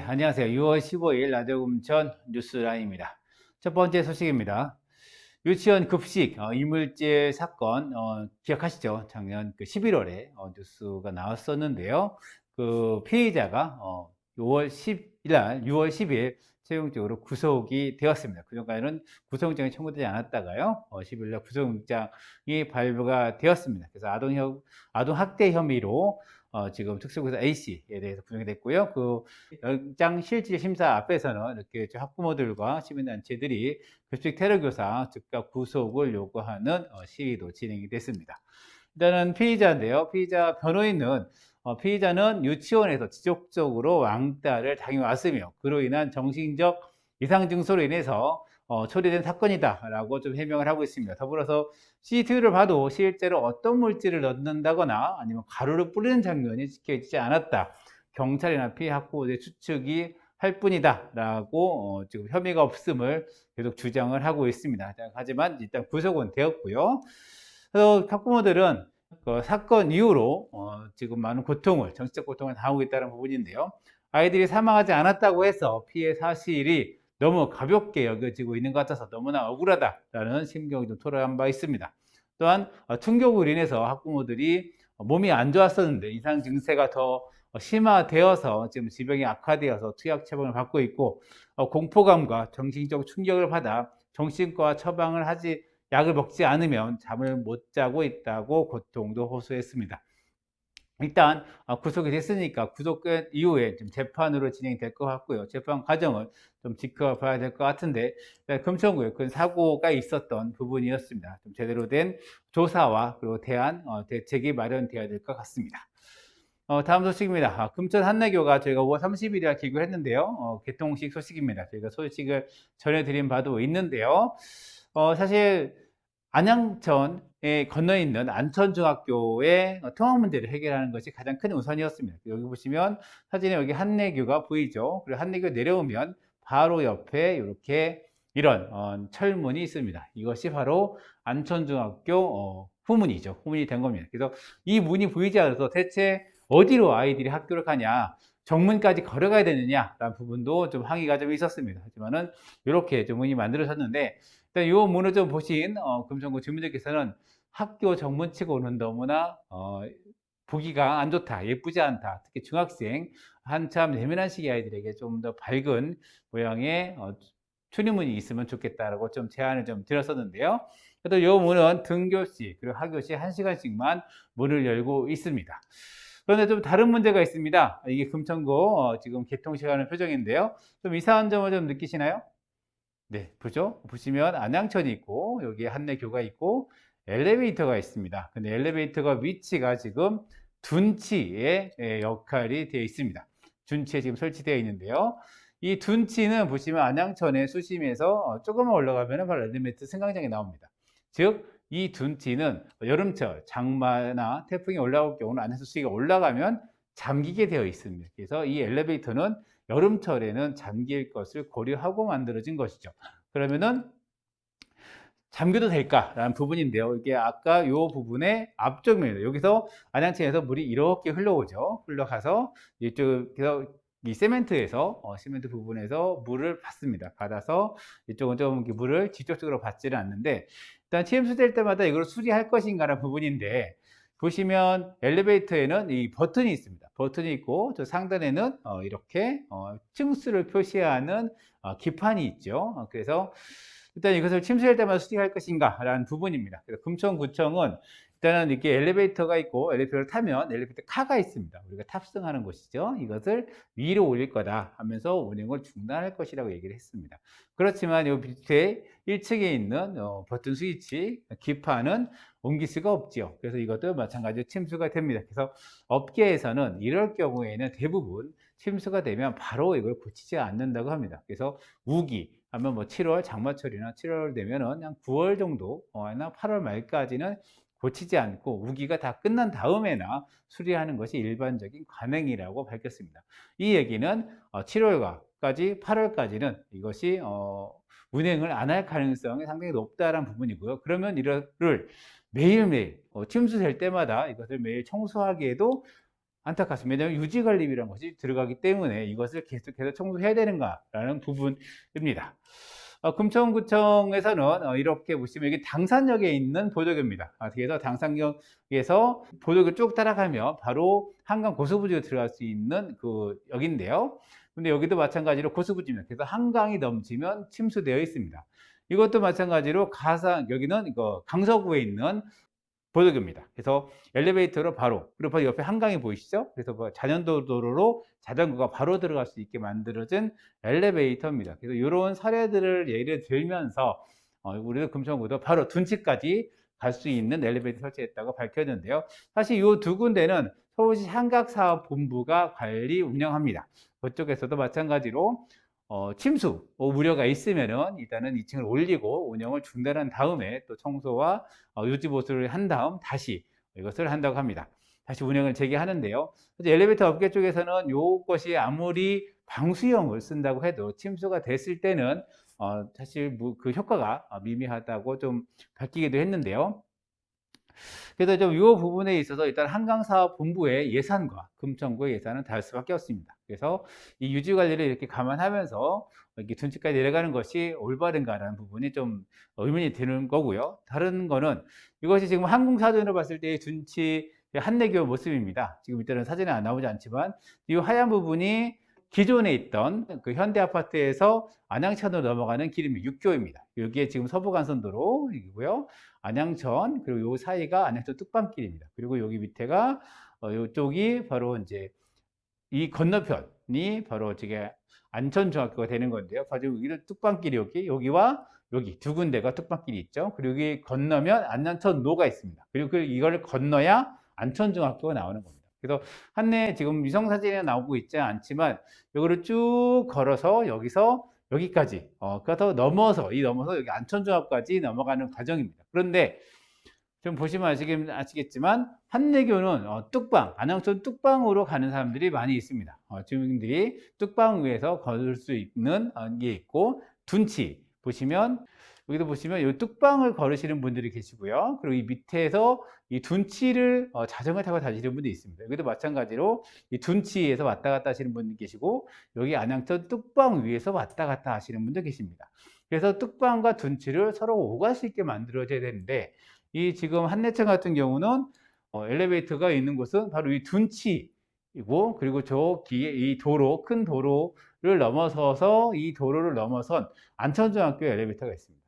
안녕하세요. 6월 15일 라디오 금천 뉴스라인입니다. 첫 번째 소식입니다. 유치원 급식 이물질 사건 기억하시죠? 작년 11월에 뉴스가 나왔었는데요. 그 피의자가 6월 10일 날 6월 10일 최종적으로 구속이 되었습니다. 그전까지는 구속영장이 청구되지 않았다가요. 10일 날 구속영장이 발부가 되었습니다. 그래서 아동 학대 혐의로 지금 특수부에서 A씨에 대해서 구형이 됐고요. 그 영장 실질 심사 앞에서는 이렇게 학부모들과 시민단체들이 급식 테러 교사 즉각 구속을 요구하는 시위도 진행이 됐습니다. 일단은 피의자인데요. 피의자 변호인은 피의자는 유치원에서 지속적으로 왕따를 당해왔으며 그로 인한 정신적 이상 증소로 인해서 처리된 사건이다라고 좀 해명을 하고 있습니다. 더불어서 CCTV를 봐도 실제로 어떤 물질을 넣는다거나 아니면 가루를 뿌리는 장면이 지켜지지 않았다. 경찰이나 피해 학부모들의 추측이 할 뿐이다라고 지금 혐의가 없음을 계속 주장을 하고 있습니다. 하지만 일단 구속은 되었고요. 그래서 학부모들은 그 사건 이후로 지금 많은 고통을, 정신적 고통을 당하고 있다는 부분인데요. 아이들이 사망하지 않았다고 해서 피해 사실이 너무 가볍게 여겨지고 있는 것 같아서 너무나 억울하다라는 심경을 좀 토로한 바 있습니다. 또한 충격으로 인해서 학부모들이 몸이 안 좋았었는데 이상 증세가 더 심화되어서 지금 지병이 악화되어서 투약 처방을 받고 있고 공포감과 정신적 충격을 받아 정신과 처방을 하지 약을 먹지 않으면 잠을 못 자고 있다고 고통도 호소했습니다. 일단 구속이 됐으니까 구속 끝 이후에 좀 재판으로 진행될 것 같고요. 재판 과정을 좀 지켜봐야 될 것 같은데 금천구에 큰 사고가 있었던 부분이었습니다. 좀 제대로 된 조사와 그리고 대책이 마련되어야 될 것 같습니다. 다음 소식입니다. 금천 한내교가 저희가 5월 30일에 기구를 했는데요. 개통식 소식입니다. 저희가 소식을 전해드린 바도 있는데요. 사실 안양천에 건너 있는 안천중학교의 통학 문제를 해결하는 것이 가장 큰 우선이었습니다. 여기 보시면 사진에 여기 한내교가 보이죠. 그리고 한내교 내려오면 바로 옆에 이렇게 이런 철문이 있습니다. 이것이 바로 안천중학교 후문이죠. 후문이 된 겁니다. 그래서 이 문이 보이지 않아서 대체 어디로 아이들이 학교를 가냐, 정문까지 걸어가야 되느냐라는 부분도 좀 항의가 좀 있었습니다. 하지만은 이렇게 좀 문이 만들어졌는데 일단 이 문을 좀 보신 금천구 주민들께서는 학교 정문치고는 너무나 보기가 안 좋다, 예쁘지 않다. 특히 중학생 한참 예민한 시기 아이들에게 좀 더 밝은 모양의 출입문이 있으면 좋겠다라고 좀 제안을 좀 드렸었는데요. 그래도 이 문은 등교시 그리고 하교시 1시간씩만 문을 열고 있습니다. 그런데 좀 다른 문제가 있습니다. 이게 금천구 지금 개통시간의 표정인데요. 좀 이상한 점을 좀 느끼시나요? 네, 보죠? 보시면 안양천이 있고 여기에 한내교가 있고 엘리베이터가 있습니다. 근데 엘리베이터가 위치가 지금 둔치의 역할이 되어 있습니다. 둔치에 지금 설치되어 있는데요. 이 둔치는 보시면 안양천의 수심에서 조금만 올라가면 바로 엘리베이터 승강장이 나옵니다. 즉, 이 둔치는 여름철, 장마나 태풍이 올라올 경우는 안에서 수위가 올라가면 잠기게 되어 있습니다. 그래서 이 엘리베이터는 여름철에는 잠길 것을 고려하고 만들어진 것이죠. 그러면은 잠겨도 될까라는 부분인데요. 이게 아까 이 부분의 앞쪽면입니다. 여기서 안양천에서 물이 이렇게 흘러오죠. 흘러가서 이쪽에서 이 세멘트에서 시멘트 부분에서 물을 받습니다. 받아서 이쪽은 좀 물을 직접적으로 받지는 않는데 일단 침수될 때마다 이걸 수리할 것인가라는 부분인데 보시면 엘리베이터에는 이 버튼이 있습니다. 버튼이 있고 저 상단에는 이렇게 층수를 표시하는 기판이 있죠. 그래서 일단 이것을 침수할 때마다 수리할 것인가 라는 부분입니다. 그래서 금천구청은 일단은 이렇게 엘리베이터가 있고 엘리베이터를 타면 엘리베이터 카가 있습니다. 우리가 탑승하는 곳이죠. 이것을 위로 올릴 거다 하면서 운행을 중단할 것이라고 얘기를 했습니다. 그렇지만 이 밑에 1층에 있는 버튼 스위치 기판은 옮길 수가 없지요. 그래서 이것도 마찬가지로 침수가 됩니다. 그래서 업계에서는 이럴 경우에는 대부분 침수가 되면 바로 이걸 고치지 않는다고 합니다. 그래서 우기 하면 뭐 7월 장마철이나 7월 되면은 한 9월 정도나 8월 말까지는 고치지 않고 우기가 다 끝난 다음에나 수리하는 것이 일반적인 관행이라고 밝혔습니다. 이 얘기는 7월까지 8월까지는 이것이 운행을 안 할 가능성이 상당히 높다는 부분이고요. 그러면 이를 매일매일 침수될 때마다 이것을 매일 청소하기에도 안타깝습니다. 왜냐하면 유지관리비라는 것이 들어가기 때문에 이것을 계속해서 청소해야 되는가라는 부분입니다. 금천구청에서는 이렇게 보시면 이게 당산역에 있는 보도교입니다. 그래서 당산역에서 보도교 쭉 따라가면 바로 한강 고수부지로 들어갈 수 있는 그 역인데요. 근데 여기도 마찬가지로 고수부지입니다. 그래서 한강이 넘치면 침수되어 있습니다. 이것도 마찬가지로 여기는 이거 강서구에 있는 보도교입니다. 그래서 엘리베이터로 그리고 바로 옆에 한강이 보이시죠? 그래서 자전거 도로로 자전거가 바로 들어갈 수 있게 만들어진 엘리베이터입니다. 그래서 이런 사례들을 예를 들면서 우리도 금천구도 바로 둔치까지 갈 수 있는 엘리베이터 설치했다고 밝혔는데요. 사실 이 두 군데는 서울시 한강사업본부가 관리 운영합니다. 그쪽에서도 마찬가지로 침수 우려가 있으면은 일단은 2층을 올리고 운영을 중단한 다음에 또 청소와 유지 보수를 한 다음 다시 이것을 한다고 합니다. 다시 운영을 재개하는데요. 엘리베이터 업계 쪽에서는 이것이 아무리 방수형을 쓴다고 해도 침수가 됐을 때는 사실 그 효과가 미미하다고 좀 밝히기도 했는데요. 그래서 좀 이 부분에 있어서 일단 한강사업본부의 예산과 금천구의 예산은 다를 수밖에 없습니다. 그래서 이 유지 관리를 이렇게 감안하면서 이렇게 둔치까지 내려가는 것이 올바른가라는 부분이 좀 의문이 드는 거고요. 다른 거는 이것이 지금 항공사전으로 봤을 때의 둔치 한내교 모습입니다. 지금 이때는 사진에 안 나오지 않지만 이 하얀 부분이 기존에 있던 그 현대아파트에서 안양천으로 넘어가는 길입니다. 6교입니다. 여기에 지금 서부간선도로이고요. 안양천, 그리고 요 사이가 안양천 뚝방길입니다. 그리고 여기 밑에가 이쪽이 바로 이제 이 건너편이 바로 지금 안천중학교가 되는 건데요. 바로 여기는 뚝방길이 여기와 여기 두 군데가 뚝방길이 있죠. 그리고 여기 건너면 안양천로가 있습니다. 그리고 이걸 건너야 안천중학교가 나오는 겁니다. 그래서 한내 지금 위성사진에 나오고 있지 않지만 이거를 쭉 걸어서 여기서 여기까지 그래서 넘어서 여기 안천중학까지 넘어가는 과정입니다. 그런데 좀 보시면 아시겠지만 한내교는 안양천 뚝방으로 가는 사람들이 많이 있습니다. 주민들이 뚝방 위에서 걸을 수 있는 게 있고 둔치 보시면 여기도 보시면 이 뚝방을 걸으시는 분들이 계시고요. 그리고 이 밑에서 이 둔치를 자전거 타고 다니시는 분들이 있습니다. 여기도 마찬가지로 이 둔치에서 왔다 갔다 하시는 분들 계시고 여기 안양천 뚝방 위에서 왔다 갔다 하시는 분들 계십니다. 그래서 뚝방과 둔치를 서로 오갈 수 있게 만들어져야 되는데 이 지금 한내천 같은 경우는 엘리베이터가 있는 곳은 바로 이 둔치이고 그리고 저기에 이 큰 도로를 넘어서서 이 도로를 넘어선 안천중학교 엘리베이터가 있습니다.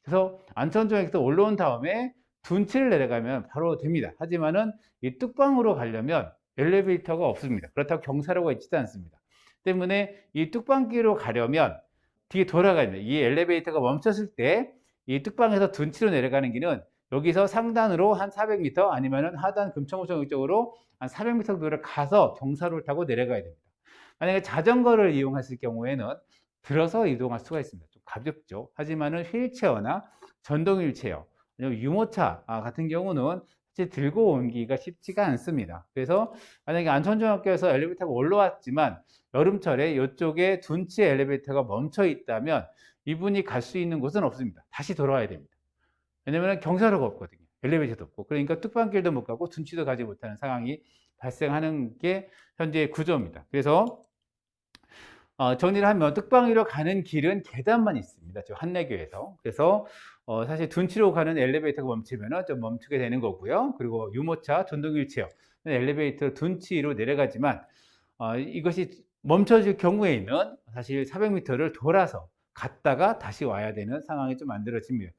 그래서 안천중학교 올라온 다음에 둔치를 내려가면 바로 됩니다. 하지만은 이 뚝방으로 가려면 엘리베이터가 없습니다. 그렇다고 경사로가 있지도 않습니다. 때문에 이 뚝방길로 가려면 뒤에 돌아가야 됩니다. 이 엘리베이터가 멈췄을 때 이 뚝방에서 둔치로 내려가는 길은 여기서 상단으로 한 400m 아니면은 하단 금천구청 쪽으로 한 400m 정도를 가서 경사로를 타고 내려가야 됩니다. 만약에 자전거를 이용하실 경우에는 들어서 이동할 수가 있습니다. 좀 가볍죠. 하지만은 휠체어나 전동 휠체어, 유모차 같은 경우는 사실 들고 옮기기가 쉽지가 않습니다. 그래서 만약에 안천중학교에서 엘리베이터가 올라왔지만 여름철에 이쪽에 둔치 엘리베이터가 멈춰 있다면 이분이 갈 수 있는 곳은 없습니다. 다시 돌아와야 됩니다. 왜냐면 경사로가 없거든요. 엘리베이터도 없고. 그러니까 뚝방길도 못 가고 둔치도 가지 못하는 상황이 발생하는 게 현재 구조입니다. 그래서 정리를 하면 뚝방위로 가는 길은 계단만 있습니다. 저 한내교에서. 그래서 사실 둔치로 가는 엘리베이터가 멈추면 좀 멈추게 되는 거고요. 그리고 유모차, 전동 휠체어 엘리베이터 둔치로 내려가지만 이것이 멈춰질 경우에는 사실 400m를 돌아서 갔다가 다시 와야 되는 상황이 좀 만들어집니다.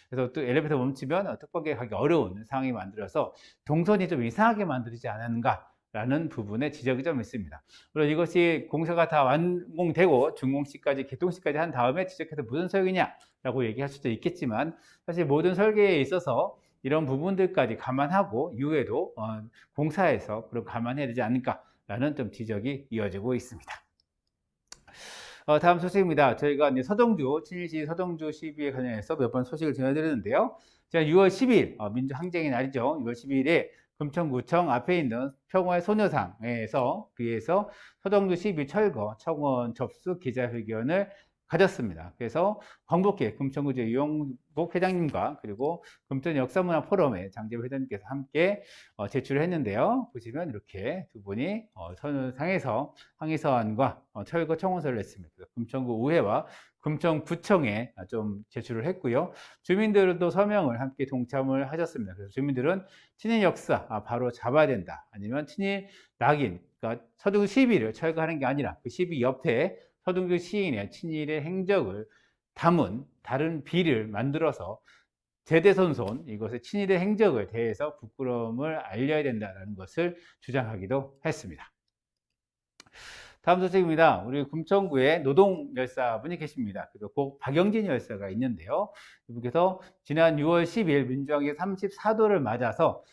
그래서 또 엘리베이터 멈추면 뚝방에 가기 어려운 상황이 만들어서 동선이 좀 이상하게 만들어지지 않았는가 라는 부분에 지적이 좀 있습니다. 물론 이것이 공사가 다 완공되고 준공시까지 개통시까지 한 다음에 지적해서 무슨 소용이냐라고 얘기할 수도 있겠지만 사실 모든 설계에 있어서 이런 부분들까지 감안하고 이후에도 공사에서 그럼 감안해야 되지 않을까라는 좀 지적이 이어지고 있습니다. 다음 소식입니다. 저희가 이제 친일시 서정주 시비에 관련해서 몇 번 소식을 전해드렸는데요. 제가 6월 10일 민주항쟁의 날이죠. 6월 10일에 금천구청 앞에 있는 평화의 소녀상에서 서정주 시비 철거 청원 접수 기자회견을 가졌습니다. 그래서 광복회 금천구제 이용복 회장님과 그리고 금천 역사문화 포럼의 장재호 회장님께서 함께 제출을 했는데요. 보시면 이렇게 두 분이 선상에서 항의서안과 철거 청원서를 냈습니다. 금천구 의회와 금천구청에 좀 제출을 했고요. 주민들도 서명을 함께 동참을 하셨습니다. 그래서 주민들은 친일 역사 바로 잡아야 된다. 아니면 친일 낙인, 그러니까 서둥 시비를 철거하는 게 아니라 그 시비 옆에 서둥교 시인의 친일의 행적을 담은 다른 비를 만들어서 대대손손 이것의 친일의 행적을 대해서 부끄러움을 알려야 된다는 것을 주장하기도 했습니다. 다음 소식입니다. 우리 금천구에 노동열사분이 계십니다. 그리고 박영진 열사가 있는데요. 이분께서 지난 6월 10일 민주항의 34도를 맞아서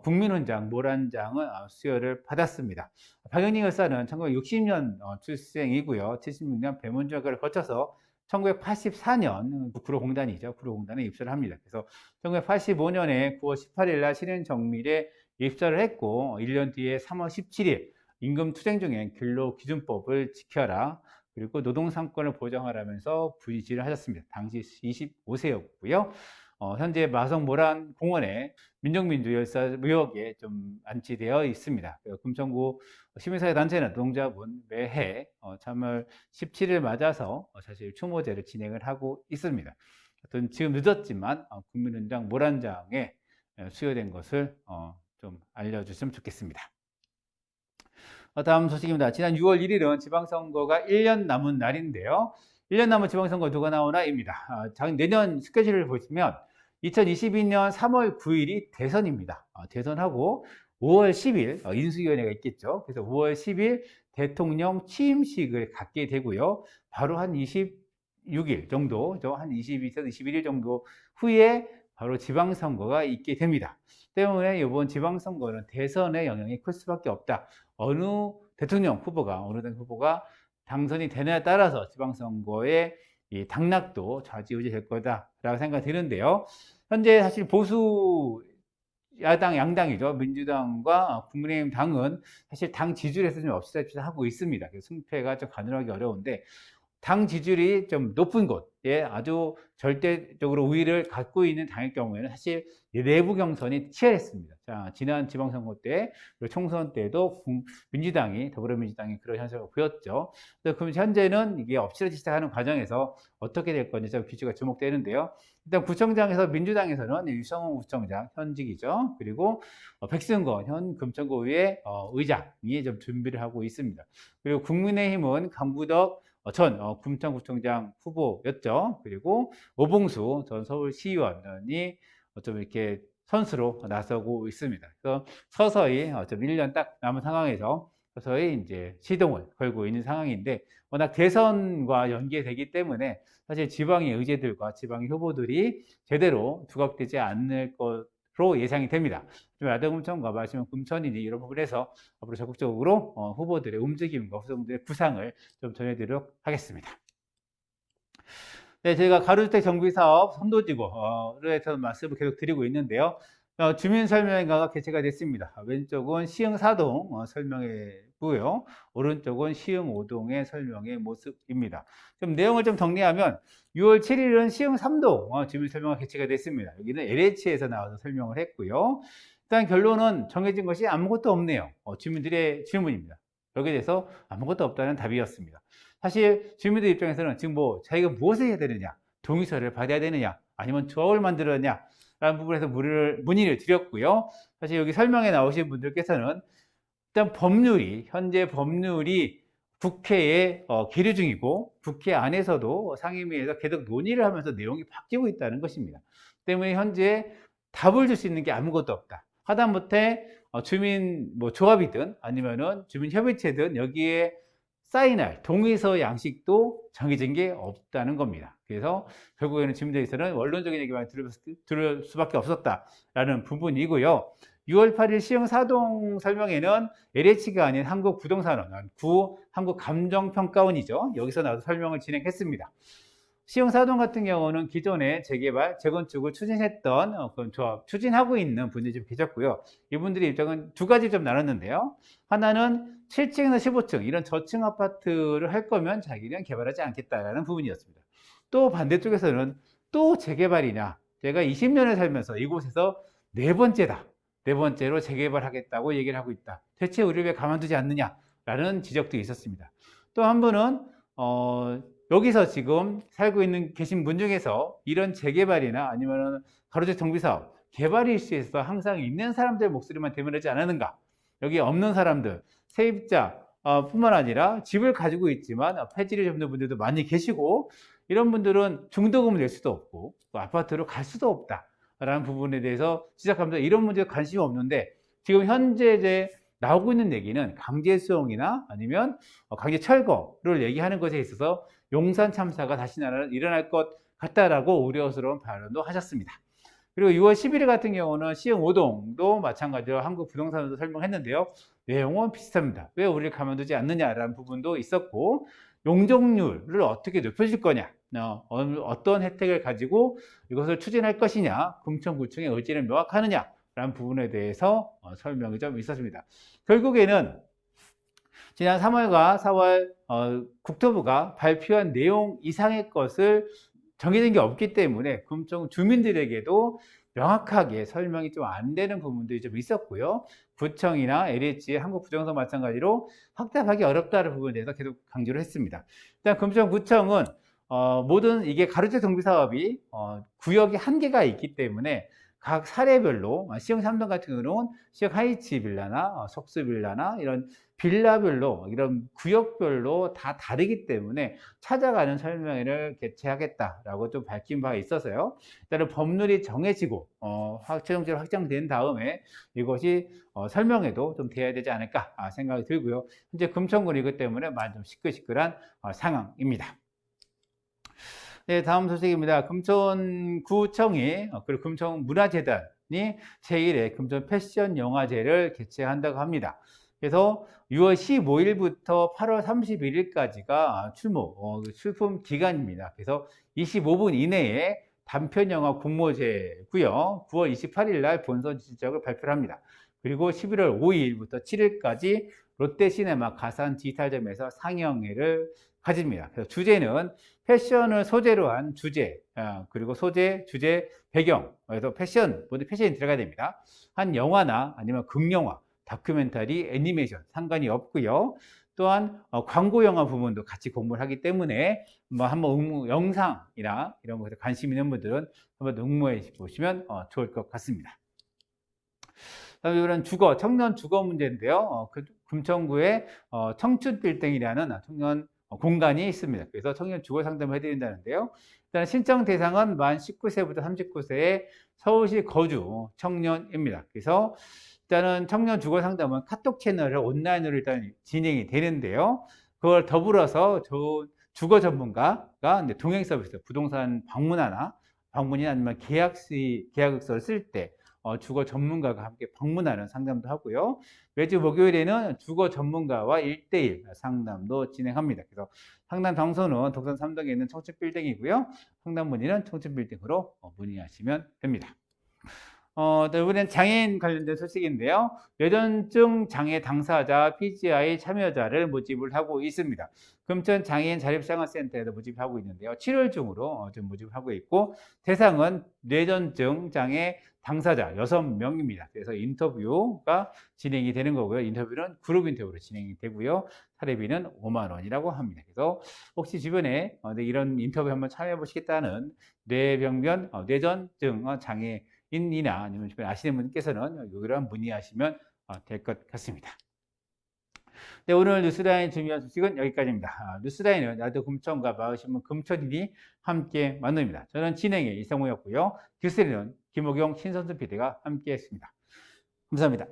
국민훈장, 모란장을 수여를 받았습니다. 박영진 열사는 1960년 출생이고요. 76년 배문중학교를 거쳐서 1984년 구로공단이죠. 구로공단에 입사를 합니다. 그래서 1985년에 9월 18일 날 신현정밀에 입사를 했고 1년 뒤에 3월 17일 임금투쟁 중에 근로기준법을 지켜라. 그리고 노동상권을 보장하라면서 부의지를 하셨습니다. 당시 25세였고요. 현재 마성모란 공원에 민족민주열사 묘역에 좀 안치되어 있습니다. 금천구 시민사회단체나 노동자분 매해 3월 17일 맞아서 사실 추모제를 진행을 하고 있습니다. 하여튼 지금 늦었지만 국민훈장 모란장에 수여된 것을 좀 알려주시면 좋겠습니다. 다음 소식입니다. 지난 6월 1일은 지방선거가 1년 남은 날인데요. 1년 남은 지방선거 누가 나오나입니다. 내년 스케줄을 보시면 2022년 3월 9일이 대선입니다. 대선하고 5월 10일 인수위원회가 있겠죠. 그래서 5월 10일 대통령 취임식을 갖게 되고요. 바로 한 26일 정도, 한 22에서 21일 정도 후에 바로 지방선거가 있게 됩니다. 때문에 이번 지방선거는 대선의 영향이 클 수밖에 없다. 어느 대통령 후보가, 어느 당 후보가 당선이 되느냐에 따라서 지방선거의 이 당락도 좌지우지 될 거다라고 생각이 드는데요. 현재 사실 보수 야당 양당이죠. 민주당과 국민의힘 당은 사실 당 지지율에서 좀 없이다시피 하고 있습니다. 그래서 승패가 좀 가늠하기 어려운데 당 지지율이 좀 높은 곳에 아주 절대적으로 우위를 갖고 있는 당일 경우에는 사실 내부 경선이 치열했습니다. 자, 지난 지방선거 때, 그리고 총선 때도 민주당이, 더불어민주당이 그런 현상을 보였죠. 그럼 현재는 이게 엎치러지기 시작하는 과정에서 어떻게 될 건지 좀 귀추가 주목되는데요. 일단 구청장에서 민주당에서는 유성훈 구청장, 현직이죠. 그리고 백승건 현 금천구의 의장이 좀 준비를 하고 있습니다. 그리고 국민의힘은 강부덕 전 금천구청장 후보였죠. 그리고 오봉수 전 서울시의원이 좀 이렇게 선수로 나서고 있습니다. 그래서 서서히 좀 1년 딱 남은 상황에서 서서히 이제 시동을 걸고 있는 상황인데 워낙 대선과 연계되기 때문에 사실 지방의 의제들과 지방의 후보들이 제대로 두각되지 않을 것으로 예상이 됩니다. 야대금천과 마시면 금천이니 이런 부분에서 앞으로 적극적으로 후보들의 움직임과 후보들의 구상을 좀 전해드리도록 하겠습니다. 네, 저희가 가로주택 정비사업 선도지구에 대해서 말씀을 계속 드리고 있는데요. 주민설명회가 개최가 됐습니다. 왼쪽은 시흥 4동 설명회고요. 오른쪽은 시흥 5동의 설명회 모습입니다. 좀 내용을 좀 정리하면 6월 7일은 시흥 3동 주민설명회 개최가 됐습니다. 여기는 LH에서 나와서 설명을 했고요. 일단 결론은 정해진 것이 아무것도 없네요. 주민들의 질문입니다. 여기에 대해서 아무것도 없다는 답이었습니다. 사실 주민들 입장에서는 지금 자기가 무엇을 해야 되느냐, 동의서를 받아야 되느냐, 아니면 조합을 만들었냐 라는 부분에서 문의를 드렸고요. 사실 여기 설명에 나오신 분들께서는 일단 현재 법률이 국회에 계류 중이고 국회 안에서도 상임위에서 계속 논의를 하면서 내용이 바뀌고 있다는 것입니다. 때문에 현재 답을 줄 수 있는 게 아무것도 없다. 하다못해 주민 조합이든 아니면은 주민협의체든 여기에 사인할 동의서 양식도 정해진 게 없다는 겁니다. 그래서 결국에는 주민들에서는 원론적인 얘기만 들을 수밖에 없었다라는 부분이고요. 6월 8일 시흥 4동 설명회는 LH가 아닌 한국부동산원, 한국감정평가원이죠. 여기서 나와서 설명을 진행했습니다. 시흥사동 같은 경우는 기존에 재개발, 재건축을 추진했던 그런 조합, 추진하고 있는 분들이 좀 계셨고요. 이분들의 입장은 두 가지 좀 나눴는데요. 하나는 7층에서 15층 이런 저층 아파트를 할 거면 자기는 개발하지 않겠다라는 부분이었습니다. 또 반대쪽에서는 또 재개발이냐? 제가 20년을 살면서 이곳에서 네 번째다. 네 번째로 재개발하겠다고 얘기를 하고 있다. 대체 우리를 왜 가만두지 않느냐라는 지적도 있었습니다. 또 한 분은 여기서 지금 살고 있는 계신 분 중에서 이런 재개발이나 아니면 가로주 정비사업 개발 이슈에서 항상 있는 사람들의 목소리만 대변하지 않았는가? 여기 없는 사람들, 세입자 뿐만 아니라 집을 가지고 있지만 폐지를 접는 분들도 많이 계시고 이런 분들은 중도금을 낼 수도 없고 또 아파트로 갈 수도 없다라는 부분에 대해서 지적합니다. 이런 문제에 관심이 없는데 지금 현재 이제 나오고 있는 얘기는 강제 수용이나 아니면 강제 철거를 얘기하는 것에 있어서 용산 참사가 다시 일어날 것 같다라고 우려스러운 발언도 하셨습니다. 그리고 6월 11일 같은 경우는 시흥 5동도 마찬가지로 한국부동산으로 설명했는데요. 내용은 비슷합니다. 왜 우리를 가만두지 않느냐라는 부분도 있었고 용적률을 어떻게 높여줄 거냐, 어떤 혜택을 가지고 이것을 추진할 것이냐, 금천구청의 의지는 명확하느냐라는 부분에 대해서 설명이 좀 있었습니다. 결국에는 지난 3월과 4월 국토부가 발표한 내용 이상의 것을 정해진 게 없기 때문에 금천 주민들에게도 명확하게 설명이 좀 안 되는 부분들이 좀 있었고요. 구청이나 LH, 한국부동산 마찬가지로 확답하기 어렵다는 부분에 대해서 계속 강조를 했습니다. 일단 금천구청은 모든 이게 가로주 정비 사업이 구역이 한계가 있기 때문에 각 사례별로 시흥 3동 같은 경우는 시흥 하이츠 빌라나 석수 빌라나 이런 빌라별로 이런 구역별로 다 다르기 때문에 찾아가는 설명회를 개최하겠다라고 좀 밝힌 바가 있어서요. 일단은 법률이 정해지고 최종적으로 확정된 다음에 이것이 설명회도 좀 돼야 되지 않을까 생각이 들고요. 현재 금천구이기 때문에 많이 좀 시끌시끌한 상황입니다. 네, 다음 소식입니다. 금천구청이 그리고 금천문화재단이 제1회 금천 패션 영화제를 개최한다고 합니다. 그래서 6월 15일부터 8월 31일까지가 출품 기간입니다. 그래서 25분 이내에 단편영화 공모제고요. 9월 28일 날 본선 지적을 발표를 합니다. 그리고 11월 5일부터 7일까지 롯데시네마 가산 디지털점에서 상영회를 가집니다. 그래서 주제는 패션을 소재로 한 주제, 그리고 소재, 주제, 배경, 그래서 모두 패션이 들어가야 됩니다. 한 영화나 아니면 극영화, 다큐멘터리, 애니메이션 상관이 없고요. 또한 광고 영화 부분도 같이 공부를 하기 때문에 한번 영상이나 이런 것에 관심 있는 분들은 한번 응모해 보시면 좋을 것 같습니다. 다음에 이런 청년 주거 문제인데요. 금천구에 청춘빌딩이라는 청년 공간이 있습니다. 그래서 청년 주거 상담을 해드린다는데요. 일단 신청 대상은 만 19세부터 39세의 서울시 거주 청년입니다. 그래서 일단은 청년 주거 상담은 카톡 채널을 온라인으로 일단 진행이 되는데요. 그걸 더불어서 주거 전문가가 동행 서비스, 부동산 방문이나 아니면 계약서를 쓸 때 주거 전문가가 함께 방문하는 상담도 하고요. 매주 목요일에는 주거 전문가와 1대1 상담도 진행합니다. 그래서 상담 장소는 독산 3동에 있는 청춘빌딩이고요. 상담 문의는 청춘빌딩으로 문의하시면 됩니다. 이번엔 장애인 관련된 소식인데요. 뇌전증 장애 당사자 PGI 참여자를 모집을 하고 있습니다. 금천 장애인 자립생활센터에서 모집하고 있는데요. 7월 중으로 좀 모집을 하고 있고 대상은 뇌전증 장애 당사자 6명입니다. 그래서 인터뷰가 진행이 되는 거고요. 인터뷰는 그룹 인터뷰로 진행이 되고요. 사례비는 5만 원이라고 합니다. 그래서 혹시 주변에 이런 인터뷰 한번 참여해 보시겠다는 뇌전증 장애인이나 아니면 주변에 아시는 분께서는 이런 문의하시면 될 것 같습니다. 네, 오늘 뉴스라인 준비한 소식은 여기까지입니다. 뉴스라인은 나도 금천과 마을신문 금천인이 함께 만듭니다. 저는 진행의 이성우였고요. 뉴스라인은 김호경, 신선수 PD가 함께 했습니다. 감사합니다.